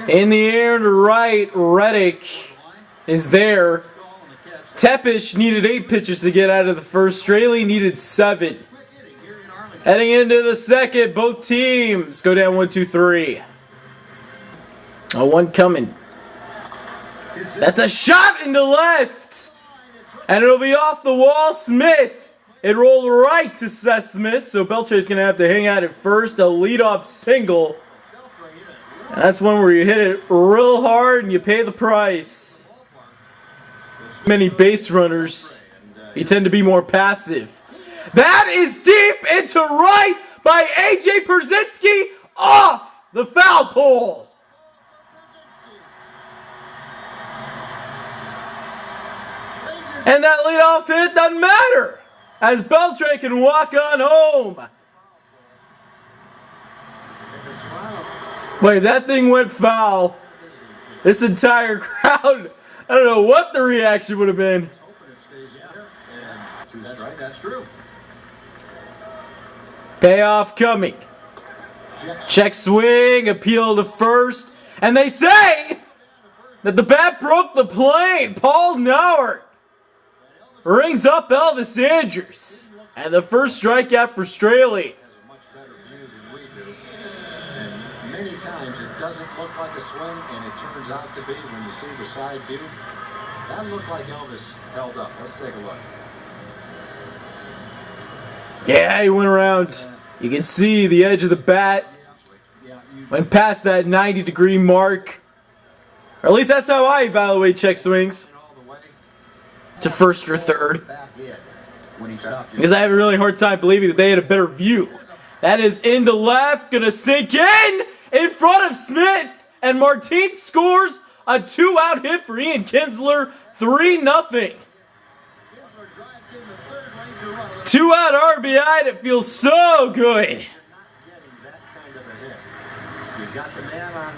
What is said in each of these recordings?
In the air to right, Reddick is there. Tepish needed 8 pitches to get out of the first. Straley needed 7. Heading into the second, both teams go down 1-2-3. Oh, one coming. That's a shot into left. And it'll be off the wall. Smith. It rolled right to Seth Smith. So Beltre's going to have to hang out at first. A leadoff single. And that's one where you hit it real hard and you pay the price. Many base runners, you tend to be more passive. That is deep into right by A.J. Pierzynski off the foul pole. And that leadoff hit doesn't matter as Beltre can walk on home. Wait, that thing went foul. This entire crowd, I don't know what the reaction would have been. That's true. Payoff coming. Check swing, appeal to first. And they say that the bat broke the plane. Paul Nauert rings up Elvis Andrus. And the first strikeout for Straley. Many times it doesn't look like a swing, and it turns out to be when you see the side view. That looked like Elvis held up. Let's take a look. Yeah, he went around. You can see the edge of the bat. Went past that 90-degree mark. Or at least that's how I evaluate check swings. To first or third. Because I have a really hard time believing that they had a better view. That is into left. Gonna sink in front of Smith. And Martin scores a 2-out hit for Ian Kinsler. 3-0. 2-out RBI. That feels so good. You got the man on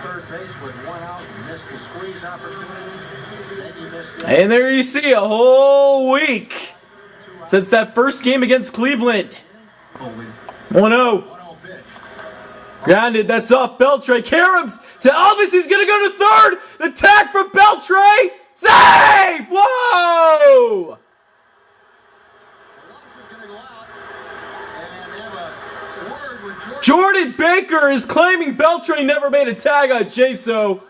third base with 1 out. You missed the squeeze opportunity. Then you missed the and there you see a whole week since that first game against Cleveland. 1-0. Grounded, that's off Beltre. Caroms to Elvis, he's going to go to third. The tag for Beltre. Save! Whoa! Jordan Baker is claiming Beltre never made a tag on Jaso.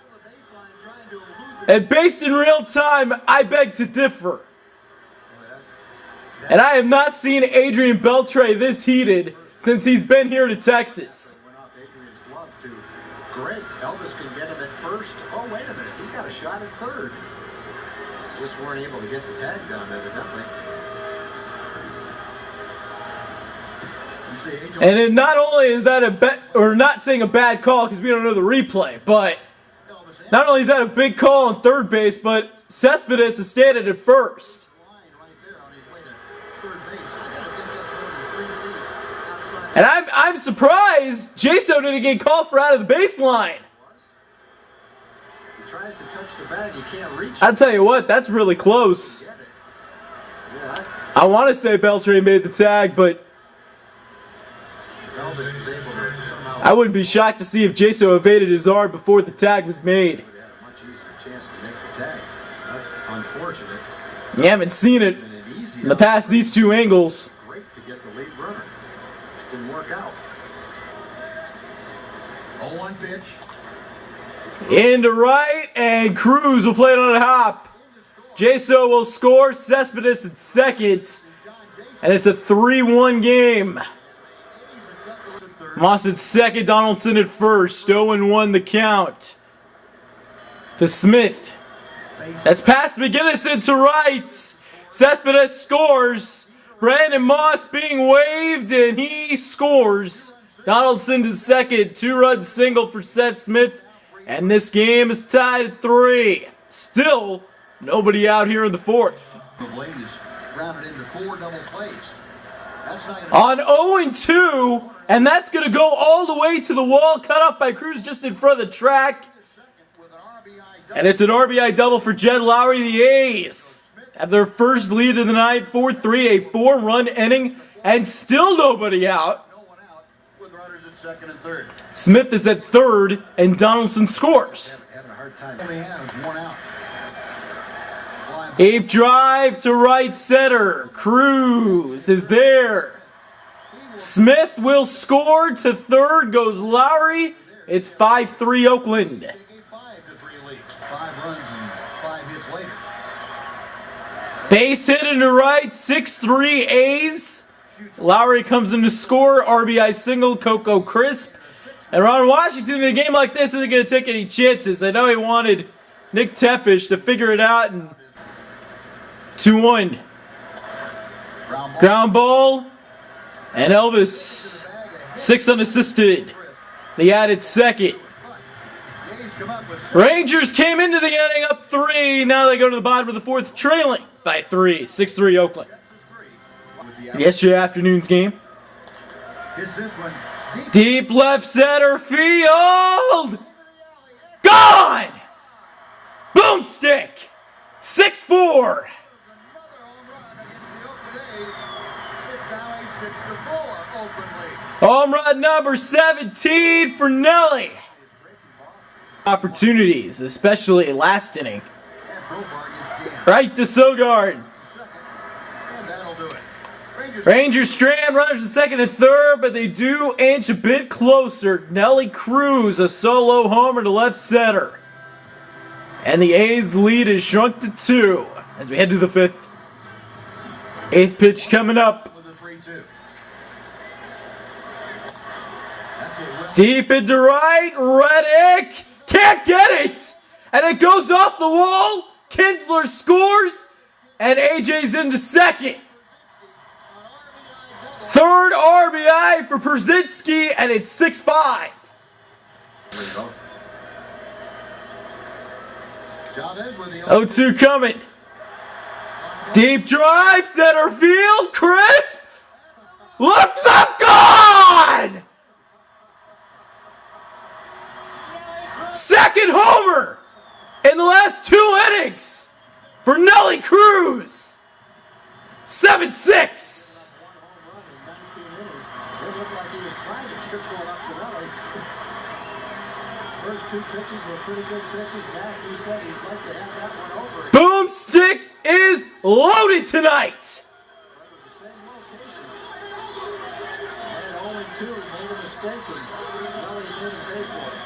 And based in real time, I beg to differ. And I have not seen Adrian Beltre this heated since he's been here to Texas. Great. Elvis can get him at first. Oh, wait a minute. He's got a shot at third. Just weren't able to get the tag done, evidently. And it not only is that or not saying a bad call because we don't know the replay, but not only is that a big call on third base, but Cespedes is standing at first. And I'm surprised Jaso didn't get called for out of the baseline. He tries to touch the bag, he can't reach it. I'll tell you what, that's really close. I want to say Beltre made the tag, but Elvis was able to somehow I wouldn't be shocked to see if Jaso evaded his arm before the tag was made. had a much easier chance to make the tag. That's unfortunate. You haven't seen it in the past these two angles. Great to get the lead runner. Just didn't work out. 0-1 pitch. Into right, and Cruz will play it on a hop. Jaso will score, Cespedes at second, and it's a 3-1 game. Moss at second, Donaldson at first. 0-1 the count. To Smith. That's past McGinnis into right. Cespedes scores. Brandon Moss being waved, and he scores. Donaldson to second. 2-run single for Seth Smith. And this game is tied at 3. Still, nobody out here in the fourth. On 0-2, and that's going to go all the way to the wall, cut off by Cruz just in front of the track. And it's an RBI double for Jed Lowry. The A's have their first lead of the night, 4-3, a 4-run inning, and still nobody out. second and third. Smith is at third, and Donaldson scores. Having a hard time. Only has one out. Fly ball. Ape drive to right center. Cruz is there. Smith will score to third. Goes Lowry. It's 5-3 Oakland. Take a 5-3 lead. 5 runs and 5 hits later. Base hit into right. 6-3 A's. Lowry comes in to score. RBI single. Coco Crisp. And Ron Washington in a game like this isn't going to take any chances. I know he wanted Nick Tepish to figure it out. And 2-1. Ground ball. And Elvis, 6 unassisted. They added second. A's come up with 6. Rangers came into the inning up 3. Now they go to the bottom of the fourth, trailing by 3. 6-3 Oakland. With the Yesterday afternoon's game. hits this one deep. Deep left center field. Gone! Boomstick! 6-4. Another home run against the Oakland A's. It's now a 6-4 Oakland lead. Home run number 17 for Nelly. Opportunities, especially last inning. And Profar gets jammed. Right to Sogard. Second. And that'll do it. Rangers Ranger Strand runners to second and third, but they do inch a bit closer. Nelly Cruz, a solo homer to left center. And the A's lead is shrunk to 2 as we head to the 5th. 8th pitch coming up. with the 3-2. That's it. Well, Deep into right. Reddick can't get it. And it goes off the wall. Kinsler scores. And AJ's into second. Third RBI for Przynski, and it's 6-5. there you go. Chavez with the 0-2 coming. Deep drive, center field, Crisp. Looks up, gone! Second homer in the last 2 innings for Nelly Cruz. 7-6. It looked like he was trying to chip one up to Nelly. First 2 pitches were pretty good pitches. Matthew said he'd like to have that one over. Boomstick is loaded tonight. It was the same location. And 0-2 made a mistake, and Nelly didn't pay for it.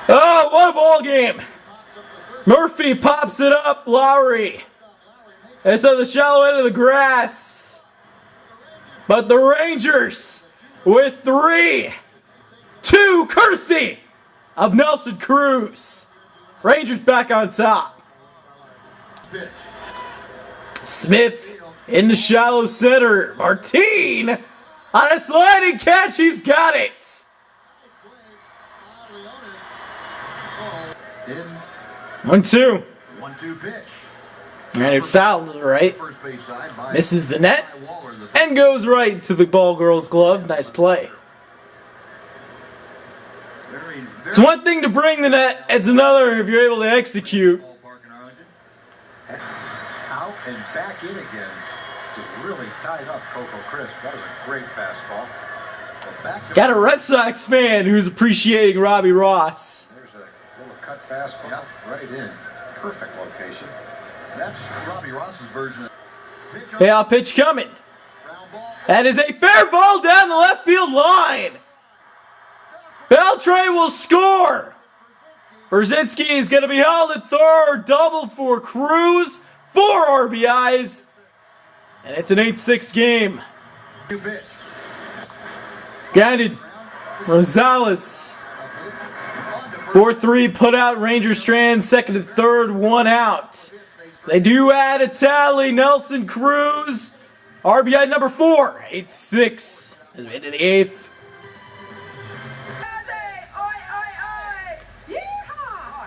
Oh, what a ball game. Murphy pops it up. Lowry. It's on the shallow end of the grass. But the Rangers with 3-2 courtesy of Nelson Cruz. Rangers back on top. pitch. Smith in the shallow center. Martin on a sliding catch. He's got it. In 1-2. 1-2 pitch. And it fouled right. First base side by Misses the net. Waller, the And goes right to the ball girl's glove. Nice play. very, It's one thing to bring the net. It's another if you're able to execute. ballpark in Arlington. Out and back in again. Just really tied up Coco Crisp. That was a great fastball. Well, back to Got a Red Sox fan who's appreciating Robbie Ross. There's a little cut fastball right in. Perfect location. That's Robbie Ross's version of pitch on Payoff pitch coming. ground ball. That is a fair ball down the left field line. Beltray will score. Brzezinski is going to be held at third. Double for Cruz. 4 RBIs. And it's an 8-6 game. 2 pitch. Guided Rosales. On to first. 4-3 put out Ranger Strand. Second and third. 1 out. They do add a tally. Nelson Cruz. RBI number 4. 8-6 as we head to the 8th.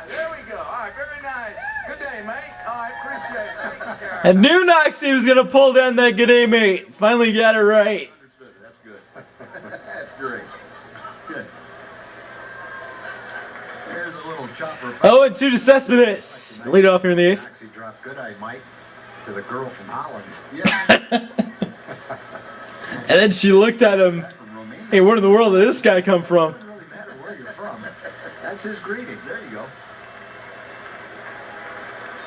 There we go. All right, very nice. Good day, mate. All right, appreciate it. And knew Noxie was going to pull down that good A mate. Finally got it right. Understood. That's good. That's great. Good. There's a little chopper. 0-2 to Cespedes. Lead off here in the 8th. Actually dropped good eye, Mike, to the girl from Holland. Yeah. And then she looked at him. From Romania. Hey, where in the world did this guy come from? Doesn't really matter where you're from. That's his greeting. There you go.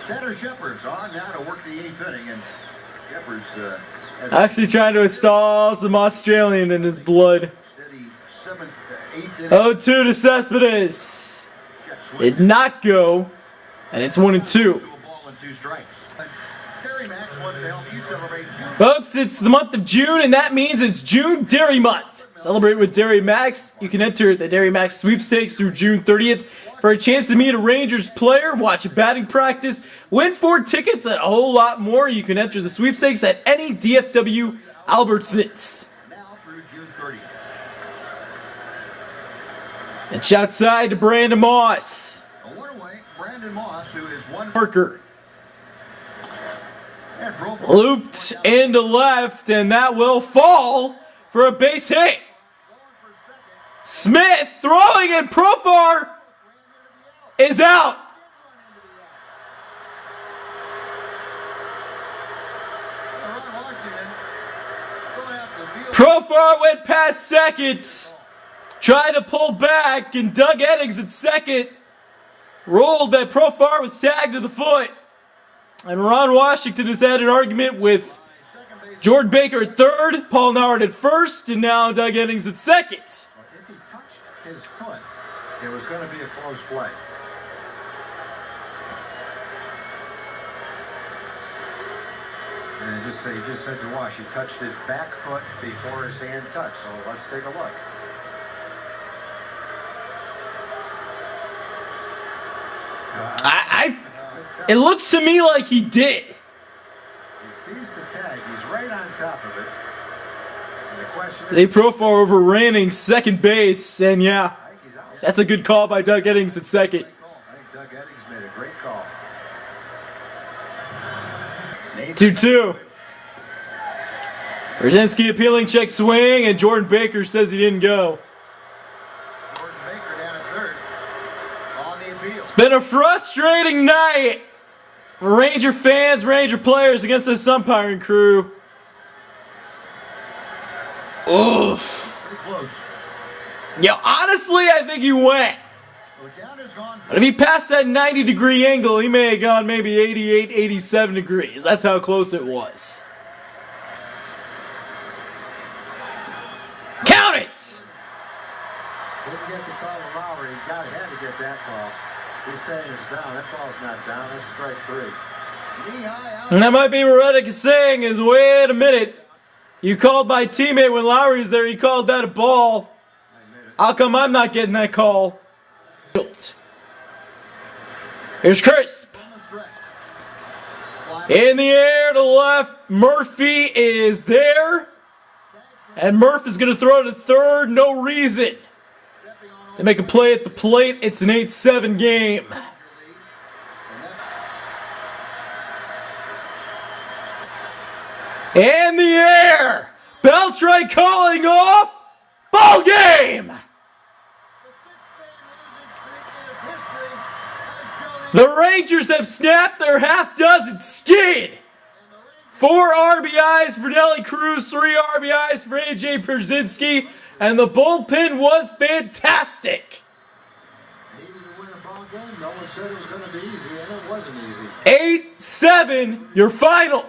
Tanner Shepard's on now to work the 8th inning, and Shepard's has Actually trying to install some Australian in his blood. steady 7th, 8th inning. 0-2 to Cespedes. Shep swings Did not go. And it's 1-2. to a ball and 2 strikes. Gary Max wants to help you celebrate June. Folks, it's the month of June, and that means it's June Dairy Month. Celebrate with Dairy Max. You can enter the Dairy Max sweepstakes through June 30th for a chance to meet a Rangers player, watch a batting practice, win 4 tickets, and a whole lot more. You can enter the sweepstakes at any DFW Albertsons. Now through June 30th. It's outside to Brandon Moss. A one away, Brandon Moss, who is one Parker and Profar. looped into left, and that will fall for a base hit. Smith throwing, and Profar is out. Ron Washington going after the field. Profar went past second, tried to pull back, and Doug Eddings at second rolled that Profar was tagged to the foot. And Ron Washington has had an argument with Second base. Jordan Baker at third, Paul Noward at first, and now Doug Eddings at second. If he touched his foot, it was going to be a close play. And he just said to Wash, he touched his back foot before his hand touched. So let's take a look. It looks to me like he did. He sees the tag. He's right on top of it. And the question is, They Profar overran second base, and yeah, I think he's out. that's a good call by Doug Eddings at second. Great call. I think Doug Eddings made a great call. 2-2. Brzezinski appealing check swing, and Jordan Baker says he didn't go. Jordan Baker down at third on the appeal. It's been a frustrating night for Ranger fans, Ranger players against this umpiring crew. Ugh. Pretty close. Yeah, honestly, I think he went. Well, the count has gone But if he passed that 90-degree angle, he may have gone maybe 88, 87 degrees. That's how close it was. Count it! Didn't get the call of Lowry. He had to get that call. He's saying it's down. That ball's not down. That's strike 3. Knee high out. And that might be what Reddick is saying is, wait a minute. You called my teammate when Lowry's there. He called that a ball. How come I'm not getting that call? Here's Crisp. On the stretch. Fly In the air to left. Murphy is there. And Murph is going to throw to third. No reason. stepping on They make a play at the plate. It's an 8-7 game. In the air. Beltran calling off. Ball game. The 6-game losing streak in his history has shown The Rangers have snapped their half-dozen skid. 4 RBIs for Nelly Cruz, 3 RBIs for AJ Pierzynski, and the bullpen was fantastic. needing to win a ball game. No one said it was going to be easy, and it wasn't easy. 8-7, your final.